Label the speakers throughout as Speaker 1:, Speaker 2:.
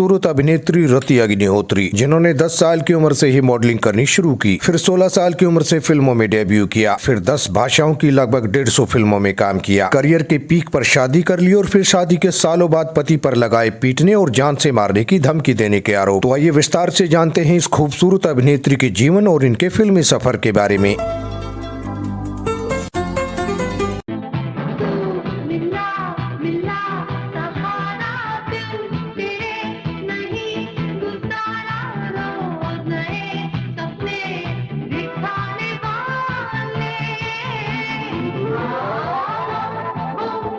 Speaker 1: खूबसूरत अभिनेत्री रति अग्निहोत्री, जिन्होंने 10 साल की उम्र से ही मॉडलिंग करनी शुरू की, फिर 16 साल की उम्र से फिल्मों में डेब्यू किया, फिर 10 भाषाओं की लगभग 150 फिल्मों में काम किया, करियर के पीक पर शादी कर ली और फिर शादी के सालों बाद पति पर लगाए पीटने और जान से मारने की धमकी देने के आरोप। तो आइए विस्तार से जानते हैं इस खूबसूरत अभिनेत्री के जीवन और इनके फिल्मी सफर के बारे में।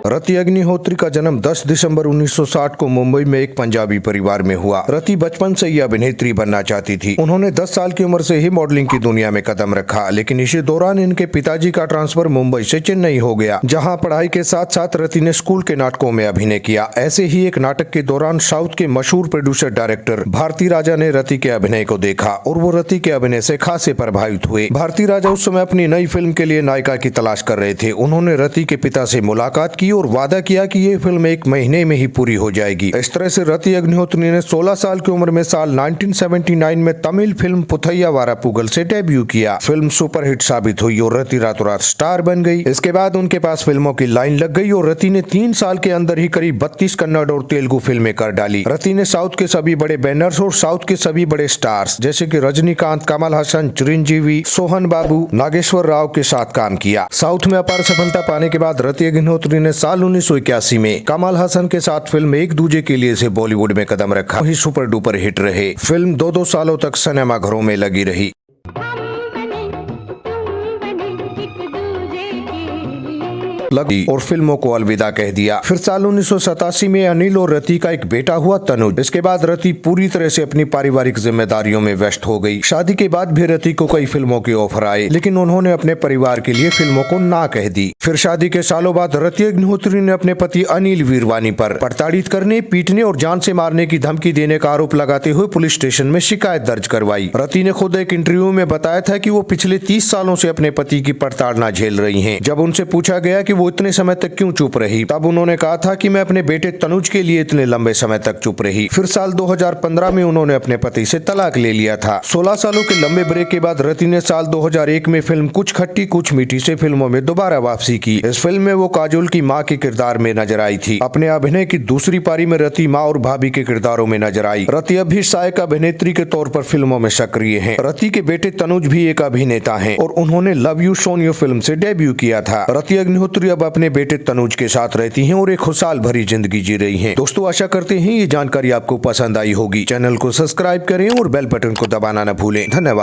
Speaker 1: रति अग्निहोत्री का जन्म 10 दिसंबर 1960 को मुंबई में एक पंजाबी परिवार में हुआ। रति बचपन से ही अभिनेत्री बनना चाहती थी। उन्होंने 10 साल की उम्र से ही मॉडलिंग की दुनिया में कदम रखा, लेकिन इसी दौरान इनके पिताजी का ट्रांसफर मुंबई से चेन्नई हो गया, जहां पढ़ाई के साथ साथ रति ने स्कूल के नाटकों में अभिनय किया। ऐसे ही एक नाटक के दौरान साउथ के मशहूर प्रोड्यूसर डायरेक्टर भारती राजा ने रति के अभिनय को देखा और वो रति के अभिनय से खासे प्रभावित हुए। भारती राजा उस समय अपनी नई फिल्म के लिए नायिका की तलाश कर रहे थे। उन्होंने रति के पिता से मुलाकात की और वादा किया कि ये फिल्म 1 महीने में ही पूरी हो जाएगी। इस तरह से रति अग्निहोत्री ने 16 साल की उम्र में साल 1979 में तमिल फिल्म पुथैया वारापुगल से डेब्यू किया। फिल्म सुपरहिट साबित हुई और रति रातों रात स्टार बन गई। इसके बाद उनके पास फिल्मों की लाइन लग गई और रति ने 3 साल के अंदर ही करीब 32 कन्नड़ और तेलुगु फिल्में कर डाली। रति ने साउथ के सभी बड़े बैनर्स और साउथ के सभी बड़े स्टार्स जैसे कि रजनीकांत, कमल हसन, चिरंजीवी, सोहन बाबू, नागेश्वर राव के साथ काम किया। साउथ में अपार सफलता पाने के बाद रति अग्निहोत्री ने साल 1981 में कमल हसन के साथ फिल्म एक दूजे के लिए से बॉलीवुड में कदम रखा। वही सुपर डुपर हिट रहे। फिल्म 2 सालों तक सिनेमा घरों में लगी रही और फिल्मों को अलविदा कह दिया। फिर साल 1987 में अनिल और रति का एक बेटा हुआ तनुज। इसके बाद रति पूरी तरह से अपनी पारिवारिक जिम्मेदारियों में व्यस्त हो गई। शादी के बाद भी रति को कई फिल्मों के ऑफर आए, लेकिन उन्होंने अपने परिवार के लिए फिल्मों को ना कह दी। फिर शादी के सालों बाद रति अग्निहोत्री ने अपने पति अनिल वीरवानी पर प्रताड़ित करने, पीटने और जान से मारने की धमकी देने का आरोप लगाते हुए पुलिस स्टेशन में शिकायत दर्ज करवाई। रति ने खुद एक इंटरव्यू में बताया था कि वो पिछले 30 सालों से अपने पति की प्रताड़ना झेल रही हैं। जब उनसे पूछा गया कि वो इतने समय तक क्यों चुप रही, तब उन्होंने कहा था कि मैं अपने बेटे तनुज के लिए इतने लंबे समय तक चुप रही। फिर साल 2015 में उन्होंने अपने पति से तलाक ले लिया था। 16 सालों के लंबे ब्रेक के बाद रति ने साल 2001 में फिल्म कुछ खट्टी कुछ मीठी से फिल्मों में दोबारा वापसी की। इस फिल्म में वो काजोल की मां के किरदार में नजर आई थी। अपने अभिनय की दूसरी पारी में रति मां और भाभी के किरदारों में नजर आई। रति अब भी सहायक अभिनेत्री के तौर पर फिल्मों में सक्रिय हैं। रति के बेटे तनुज भी एक अभिनेता हैं और उन्होंने लव यू सोनियो फिल्म से डेब्यू किया था। रति अग्निहोत्री अब अपने बेटे तनुज के साथ रहती हैं और एक खुशहाल भरी जिंदगी जी रही हैं। दोस्तों, आशा करते हैं ये जानकारी आपको पसंद आई होगी। चैनल को सब्सक्राइब करें और बेल बटन को दबाना न भूलें। धन्यवाद।